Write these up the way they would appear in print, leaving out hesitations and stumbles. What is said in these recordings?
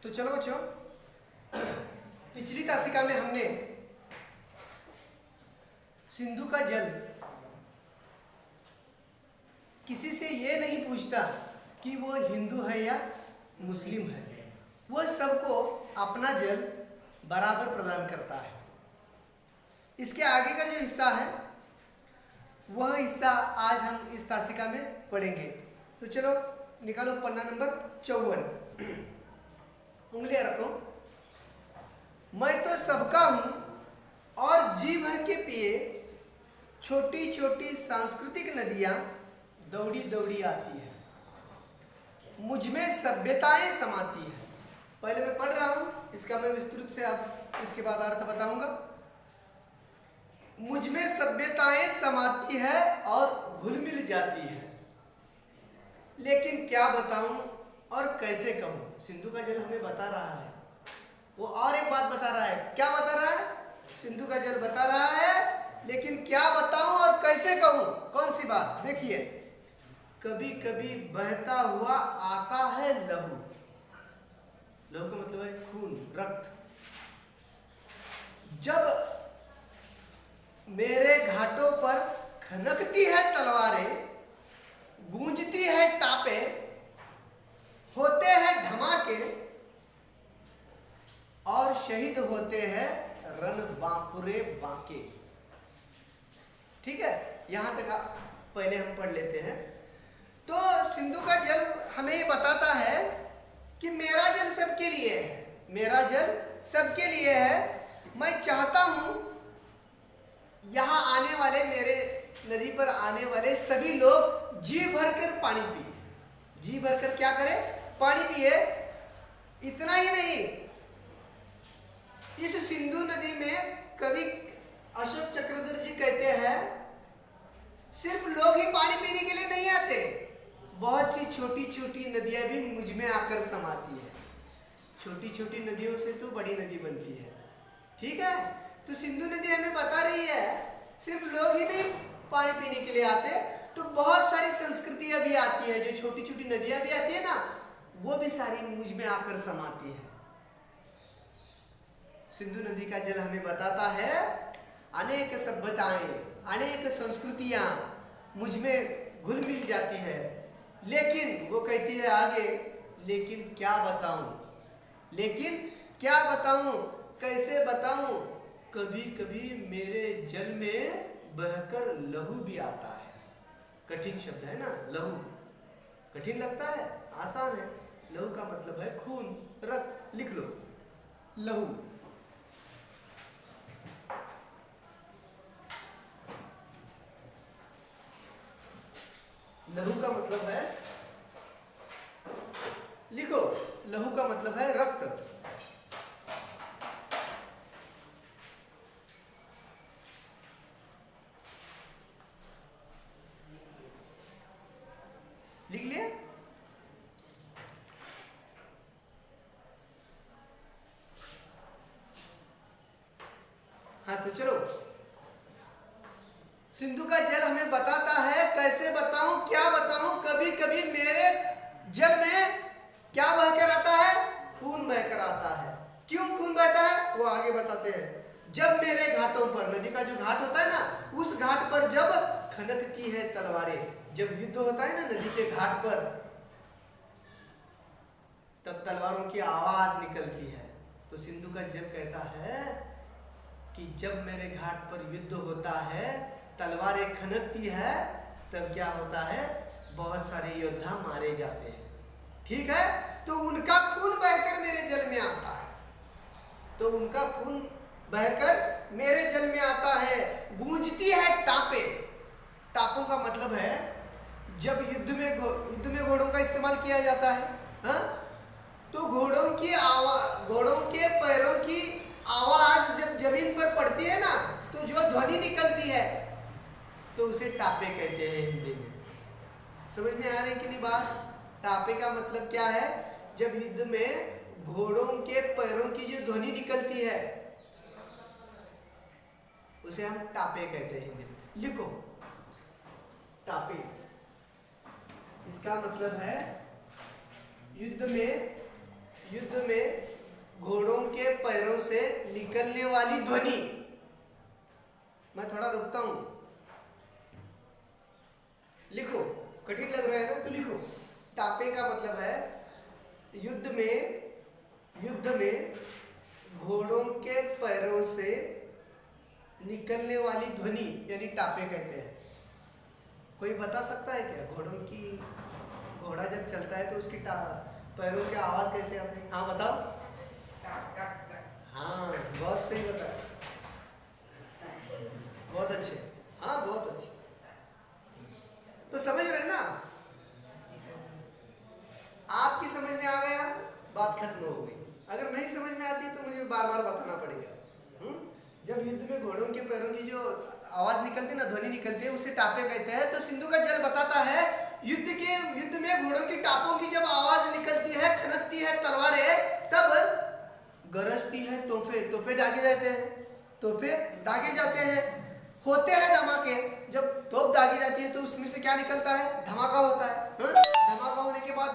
तो चलो बच्चों, पिछली तासिका में हमने सिंधु का जल किसी से ये नहीं पूछता कि वो हिंदू है या मुस्लिम है, वो सबको अपना जल बराबर प्रदान करता है। इसके आगे का जो हिस्सा है वह हिस्सा आज हम इस तासिका में पढ़ेंगे। तो चलो निकालो पन्ना नंबर 54, उंगलियां रखो। मैं तो सबका हूं और जी भर के पिए, छोटी छोटी सांस्कृतिक नदियां दौड़ी दौड़ी आती है, मुझ में सभ्यताएं समाती है। पहले मैं पढ़ रहा हूं, इसका मैं विस्तृत से अब इसके बाद अर्थ बताऊंगा। मुझ में सभ्यताएं समाती है और घुल मिल जाती है, लेकिन क्या बताऊं और कैसे कहूं। सिंधु का जल हमें बता रहा है, वो और एक बात बता रहा है। क्या बता रहा है? सिंधु का जल बता रहा है, लेकिन क्या बताऊं और कैसे कहूं। कौन सी बात? देखिए, कभी कभी बहता हुआ आता है लहू। लहू का मतलब है खून, रक्त। जब मेरे घाटों पर खनकती है तलवारें, गूंजती है टापे, होते हैं धमाके और शहीद होते हैं रण बांकुरे बांके। ठीक है, यहां तक पहले हम पढ़ लेते हैं। तो सिंधु का जल हमें ये बताता है कि मेरा जल सबके लिए है, मेरा जल सबके लिए है। मैं चाहता हूं यहां आने वाले, मेरे नदी पर आने वाले सभी लोग जी भरकर पानी पिए। जी भरकर क्या करें? पानी पिए। इतना ही नहीं, इस सिंधु नदी में कवि अशोक चक्रधर जी कहते हैं, सिर्फ लोग ही पानी पीने के लिए नहीं आते, बहुत सी छोटी छोटी नदियां भी मुझ में आकर समाती है। छोटी छोटी नदियों से तो बड़ी नदी बनती है। ठीक है, तो सिंधु नदी हमें बता रही है सिर्फ लोग ही नहीं पानी पीने के लिए आते, तो बहुत सारी संस्कृतियां भी आती है, जो छोटी छोटी नदियां भी आती है ना, वो भी सारी मुझ में आकर समाती है। सिंधु नदी का जल हमें बताता है अनेक सभ्यताएं, अनेक संस्कृतियां मुझ में घुल मिल जाती है। लेकिन वो कहती है आगे, लेकिन क्या बताऊं, लेकिन क्या बताऊं, कैसे बताऊं। कभी कभी मेरे जल में बहकर लहू भी आता है। कठिन शब्द है ना, लहू। कठिन लगता है? आसान है। लहू का मतलब है खून, रक्त। लिख लो, लहू। लहू का मतलब है, लिखो, लहू का मतलब है रक्त। लिख लिया? हाँ, तो चलो, सिंधु का जल हमें बताता है, कैसे बताऊं, क्या बताऊं। कभी कभी मेरे जल में क्या बहकर आता है? खून बहकर आता है। क्यों खून बहता है? वो आगे बताते हैं। जब मेरे घाटों पर, नदी का जो घाट होता है ना, उस घाट पर जब खनकती है तलवारें, जब युद्ध होता है ना नदी के घाट पर, तब तलवारों की आवाज निकलती है। तो सिंधु का जल कहता है कि जब मेरे घाट पर युद्ध होता है, तलवारें खनकती है, तब क्या होता है? बहुत सारे योद्धा मारे जाते हैं। ठीक है, तो उनका खून बहकर मेरे जल में आता है, तो उनका खून बहकर मेरे जल में आता है। गूंजती है टापे। टापों का मतलब है जब युद्ध में घोड़ों का इस्तेमाल किया जाता है, हा? तो घोड़ों की आवाज, घोड़ों के पैरों की आवाज जब जमीन पर पड़ती है ना, तो जो ध्वनि निकलती है, तो उसे टापे कहते हैं हिंदी में। समझ में आ रही कि नहीं बात? टापे का मतलब क्या है? जब युद्ध में घोड़ों के पैरों की जो ध्वनि निकलती है, उसे हम टापे कहते हैं हिंदी में। लिखो, टापे। इसका मतलब है युद्ध में निकलने वाली ध्वनि। मैं थोड़ा रुकता हूं, लिखो। कठिन लग रहा है ना तो लिखो। टापे का मतलब है युद्ध में घोड़ों के पैरों से निकलने वाली ध्वनि, यानी टापे कहते हैं। कोई बता सकता है क्या घोड़ा जब चलता है तो उसकी पैरों की आवाज कैसे आती है? हाँ बताओ। हाँ बहुत सही बताया, बहुत अच्छे, हाँ बहुत अच्छे। तो समझ रहे ना, आपकी समझ में आ गया, बात खत्म हो गई। अगर नहीं समझ में आती तो मुझे बार बार बताना पड़ेगा। जब युद्ध में घोड़ों के पैरों की जो आवाज निकलती है ना, ध्वनि निकलती है, उसे टापे कहते हैं। तो सिंधु का जल बताता है युद्ध में घोड़ों की टापों की जब आवाज निकलती है, खनकती है तलवारें, तब गरजती है तोपे दागे जाते हैं, होते हैं धमाके। जब तोप दागी जाती है तो उसमें से क्या निकलता है? धमाका होता है। धमाका होने के बाद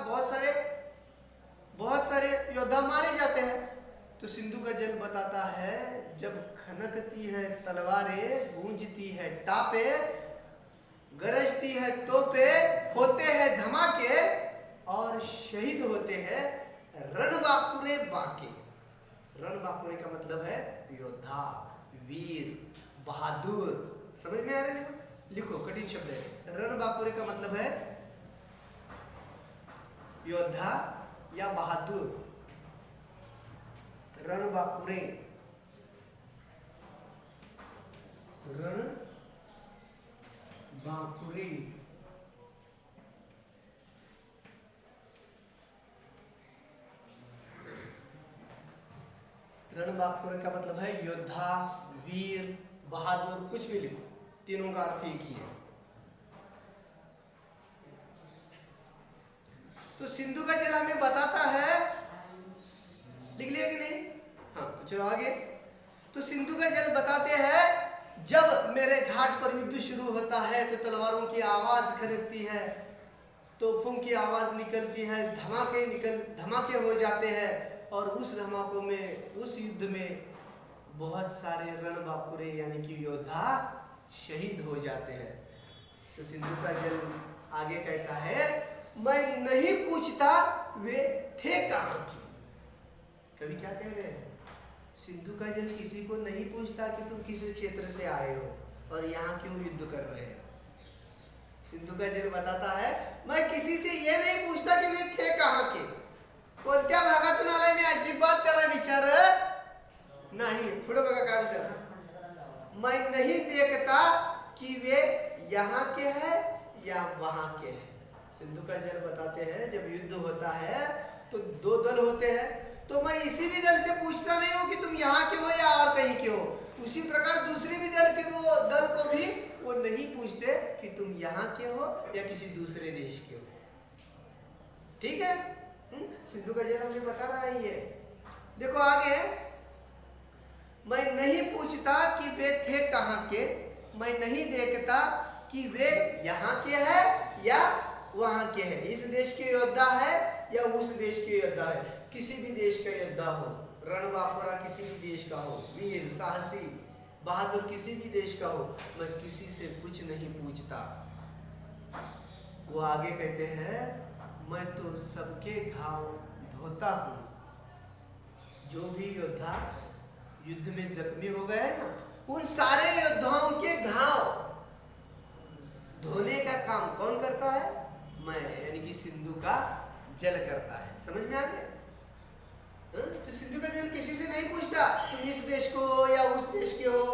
बहुत सारे योद्धा मारे जाते हैं। तो सिंधु का जल बताता है जब खनकती है तलवारें, गूंजती है टापे, गरजती है तोपे, होते हैं धमाके और शहीद होते हैं रणबांकुरे बांके। रणबांकुरे का मतलब है योद्धा, वीर, बहादुर। समझ में आ रहा है? लिखो, कठिन शब्द है। रणबांकुरे का मतलब है योद्धा या बहादुर। रणबांकुरे, रणबांकुरे का मतलब है योद्धा, वीर, बहादुर, कुछ भी लिखो, तीनों का अर्थ एक ही है। तो सिंधु का जल हमें बताता है, लिख लिया कि नहीं? हाँ तो चलो आगे। तो सिंधु का जल बताते हैं जब मेरे घाट पर युद्ध शुरू होता है तो तलवारों की आवाज खनकती है, तोपों की आवाज निकलती है, धमाके हो जाते हैं और उस धमाकों में, उस युद्ध में बहुत सारे रणबांकुरे यानी कि योद्धा शहीद हो जाते हैं। तो सिंधु का जल आगे कहता है मैं नहीं पूछता वे थे कहां के। कवि क्या कह रहे हैं? सिंधु का जल किसी को नहीं पूछता कि तुम किस क्षेत्र से आए हो और यहाँ क्यों युद्ध कर रहे हैं। सिंधु का जल बताता है मैं किसी से ये नहीं पूछता कि वे थे कहां के, कोणत्या भागातून आलाय मी अजिबात त्याला विचार नहीं। पुढे बघा काय म्हणतात, मैं नहीं देखता कि वे यहाँ के हैं या वहां के हैं। सिंधु का जल बताते हैं जब युद्ध होता है तो दो दल होते हैं, तो मैं इसी भी दल से पूछता नहीं हूं कि तुम यहाँ के हो या और कहीं के हो। उसी प्रकार दूसरे भी दल को भी वो नहीं पूछते कि तुम यहाँ के हो या किसी दूसरे देश के हो। ठीक है? सिंधु का जल हमें बता रहा है ये। देखो आगे, मैं नहीं पूछता कि वे थे कहाँ के, मैं नहीं देखता कि वे यहाँ के हैं या वहां के हैं। इस देश के योद्धा है या उस देश के योद्धा है, किसी भी देश का योद्धा हो, रणबांकुरा किसी भी देश का हो, वीर, साहसी, बहादुर किसी भी देश का हो, मैं किसी से कुछ नहीं पूछता। वो आगे कहते हैं मैं तो सबके घाव धोता हूं। जो भी योद्धा युद्ध में जख्मी हो गए हैं ना, उन सारे योद्धाओं के घाव धोने का काम कौन करता है? मैं, यानी कि सिंधु का जल करता है। समझ में आ गया? तो सिंधु का जल किसी से नहीं पूछता तुम इस देश को हो या उस देश के हो,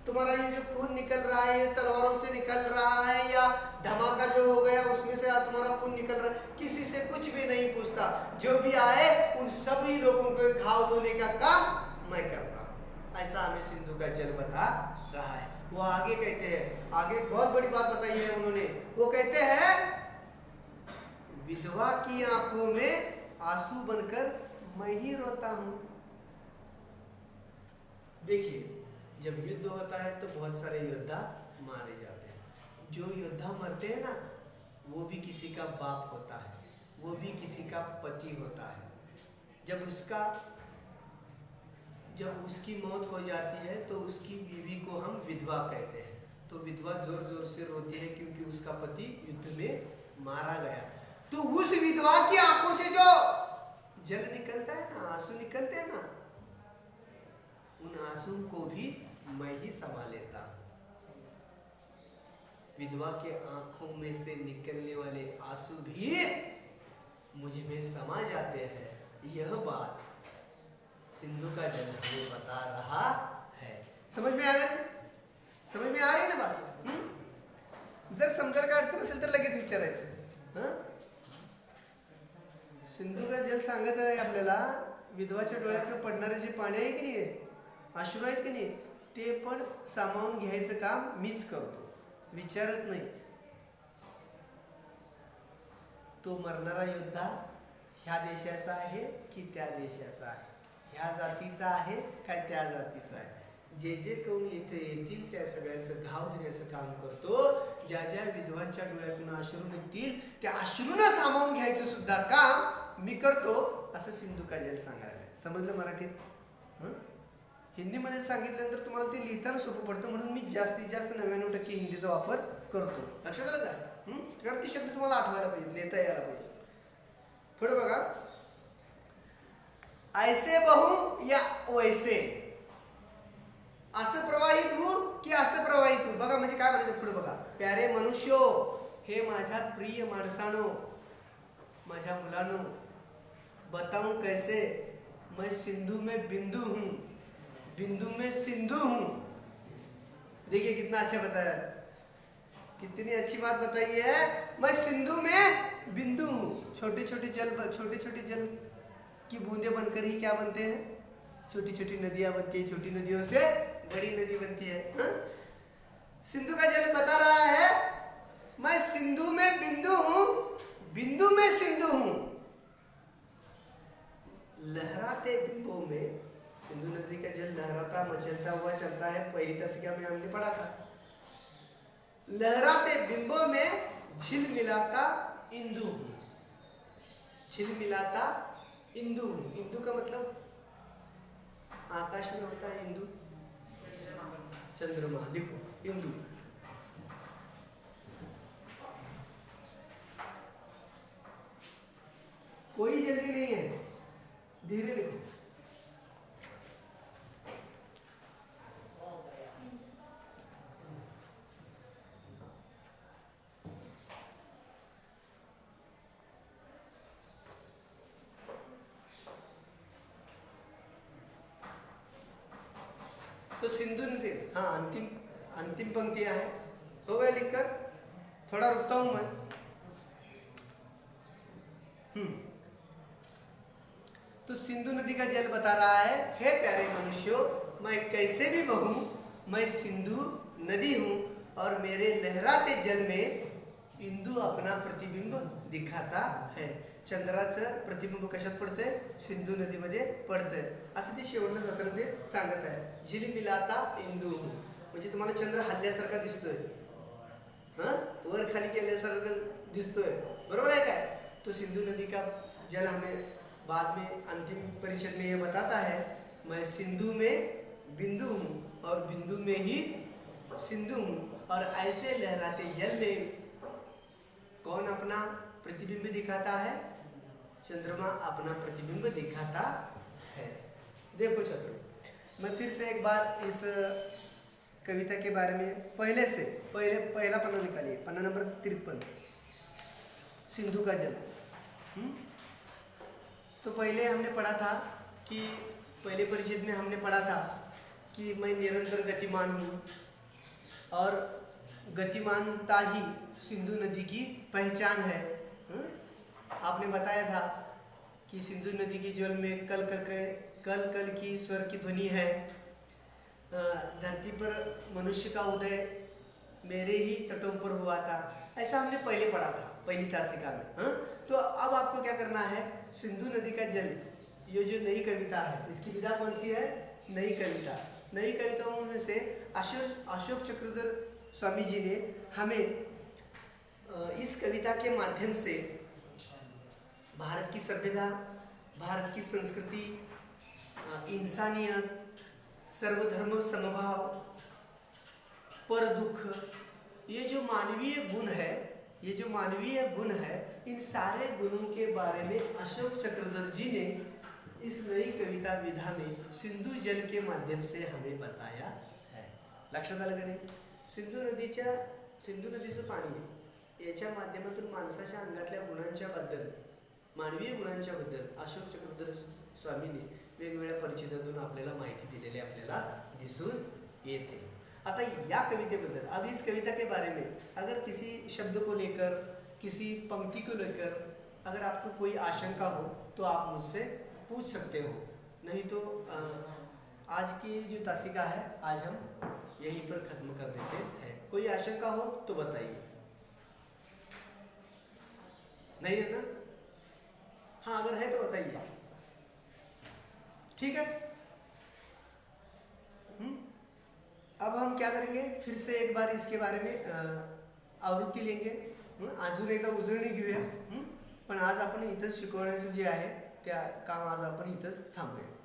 तुम्हारा ये जो खून निकल रहा है तलवारों से निकल रहा है या धमाका जो हो गया उसमें से तुम्हारा खून निकल रहा है, किसी से कुछ भी नहीं पूछता। जो भी आए उन सभी लोगों को घाव धोने का काम मैं करता हूं। ऐसा हमें सिंधु का जल बता रहा है। वो आगे कहते हैं, आगे बहुत बड़ी बात बताई है उन्होंने। वो कहते हैं विधवा की आंखों में आंसू बनकर मैं ही रोता हूं। देखिए, जब युद्ध होता है तो बहुत सारे योद्धा मारे जाते हैं। जो योद्धा मरते हैं ना, वो भी किसी का बाप होता है, वो भी किसी का पति होता है। जब उसका जब उसकी मौत हो जाती है तो उसकी बीवी को हम विधवा कहते हैं। तो विधवा जोर जोर से रोती है क्योंकि उसका पति युद्ध में मारा गया। तो उस विधवा की आंखों से जो जल निकलता है ना, आंसू निकलते हैं ना, उन आंसू को भी मैं ही संभाल लेता। विधवा के आंखों में से निकलने वाले आंसू भी मुझ में समा जाते हैं। यह बात सिंधु का जल हमें बता रहा है। समझ में आ गई? समझ में आ रही है ना बात? जर समजायला काय अडचण असेल तर लगेच विचारायचं। सिंधू का जल सांगत आहे आपल्याला, विधवाच्या डोळ्यातनं पडणारे जे पाणी आहे की नाही, अश्रू आहेत की नाही, ते पण सामावून घ्यायचं काम मीच करतो, विचारत नाही। तो मरणारा योद्धा ह्या देशाचा आहे की त्या देशाचा आहे, ह्या जातीचा आहे का त्या जातीचा आहे, जे जे कोण इथे येतील त्या सगळ्यांचं घाव देण्याचं काम करतो। ज्या ज्या विधवांच्या डोळ्यातून अश्रू निघतील त्या अश्रूंना सामावून घ्यायचं सुद्धा काम मी करतो, असं सिंधू का जल सांगायला। समजलं मराठीत? हिंदीमध्ये सांगितल्यानंतर तुम्हाला ते लिहिताना सोपं पडतं, म्हणून मी जास्तीत जास्त 99% हिंदीचा वापर करतो। लक्षात आलं का? कारण ते शब्द तुम्हाला आठवायला पाहिजे, लिहिता यायला पाहिजे। पुढे बघा, ऐसे बहू या वैसे, असं प्रवाहित हो की असं प्रवाहित हो। बघा म्हणजे काय म्हणायचं पुढे बघा, प्यारे मनुष्यो, हे माझ्या प्रिय माणसानो, माझ्या मुलांनो, बताऊं कैसे, मैं सिंधु में बिंदु हूं, बिंदु में सिंधु हूं। देखिए कितना अच्छा बताया, कितनी अच्छी बात बताई है। मैं सिंधु में बिंदु हूं। छोटे छोटे जल की बूंदे बनकर ही क्या बनते हैं? छोटी छोटी नदियां बनती है, छोटी नदियों से बड़ी नदी बनती है। सिंधु का जल बता रहा है, मैं सिंधु में बिंदु हूं, बिंदु में सिंधु हूं। लहराते बिंबों में, सिंधु नदी का जल लहराता मचलता हुआ चलता है, पहली तस्वीर में हमने पढ़ा था। लहराते बिंबों में झिलमिलाता इंदु हूं, झिलमिलाता इंदु हूं। इंदु का मतलब आकाश में होता है इंदु, चंद्रमा। लिखो इंदु। कोई जल्दी नहीं है, धीरे लिखो। तो सिंधु नदी, हाँ अंतिम पंक्तियां हैं, हो गए लिखकर? थोड़ा रुकता हूं मैं। तो सिंधु नदी का जल बता रहा है, हे प्यारे मनुष्यों, मैं कैसे भी बहूं, मैं सिंधु नदी हूं और मेरे लहराते जल में इंदू अपना प्रतिबिंब दिखाता है। चंद्राचं प्रतिबिंब कशात पडतंय? सिंधू नदीमध्ये पडतंय, असं ते शेवटला जाताना ते सांगत आहे। झिलमिलाता इंदू, म्हणजे तुम्हाला चंद्र हल्ल्यासारखा दिसतोय, वर खाली केल्यासारखं दिसतोय, बरोबर आहे काय? तो सिंधु नदी का जल हमें बाद में अंतिम परिषद में ये बताता है, मैं सिंधु में बिंदु हूँ और बिंदु में ही सिंधु हूँ। और ऐसे लहराते जल में कौन अपना प्रतिबिंब दिखाता है? चंद्रमा अपना प्रतिबिंब दिखाता है। देखो छात्रों, मैं फिर से एक बार इस कविता के बारे में पहला पन्ना निकालिए, पन्ना नंबर 53, सिंधु का जल। तो पहले हमने पढ़ा था कि पहले परिच्छेद में हमने पढ़ा था कि मैं निरंतर गतिमान हूँ और गतिमानता ही सिंधु नदी की पहचान है। आपने बताया था कि सिंधु नदी के जल में कल कल की स्वर की ध्वनि है। धरती पर मनुष्य का उदय मेरे ही तटों पर हुआ था, ऐसा हमने पहले पढ़ा था पहली तासिका में। तो अब आपको क्या करना है, सिंधु नदी का जल, ये जो नई कविता है, इसकी विधा कौन सी है? नई कविता। नई कविताओं में से अशोक चक्रधर स्वामी जी ने हमें इस कविता के माध्यम से भारत की सभ्यता, भारत की संस्कृति, इंसानियत, सर्वधर्म समभाव, पर दुख, ये जो मानवीय गुण है, ये जो मानवीय गुण है, इन सारे गुणों के बारे में अशोक चक्रधर जी ने इस नई कविता विधा में सिंधू जल के माध्यम से हमें बताया है. लक्षात आलं का नाही? सिंधू नदीचं पाणी आहे, याच्या माध्यमातून माणसाच्या अंगातल्या गुणांच्या बद्दल, मानवीय गुणांच्या बद्दल अशोक चक्रधर स्वामींनी वेगवेगळ्या परिच्छेदातून आपल्याला माहिती दिलेली आपल्याला दिसून येते. आता या कवितेबद्दल, अब इस कविता के बारे में अगर किसी शब्द को लेकर, किसी पंक्ति को लेकर अगर आपको कोई आशंका हो तो आप मुझसे पूछ सकते हो, नहीं तो आज की जो तासिका है आज हम यहीं पर खत्म कर देते हैं. कोई आशंका हो तो बताइए. नहीं है ना? हाँ, अगर है तो बताइए. ठीक है. अब हम क्या करेंगे, फिर से एक बार इसके बारे में आवृत्ती लेंगे. अजून एकदा उजळणी घेऊया. पण आज आपण इथंच शिकवण्याचं जे आहे त्या काम आज आपण इथंच थांबूया.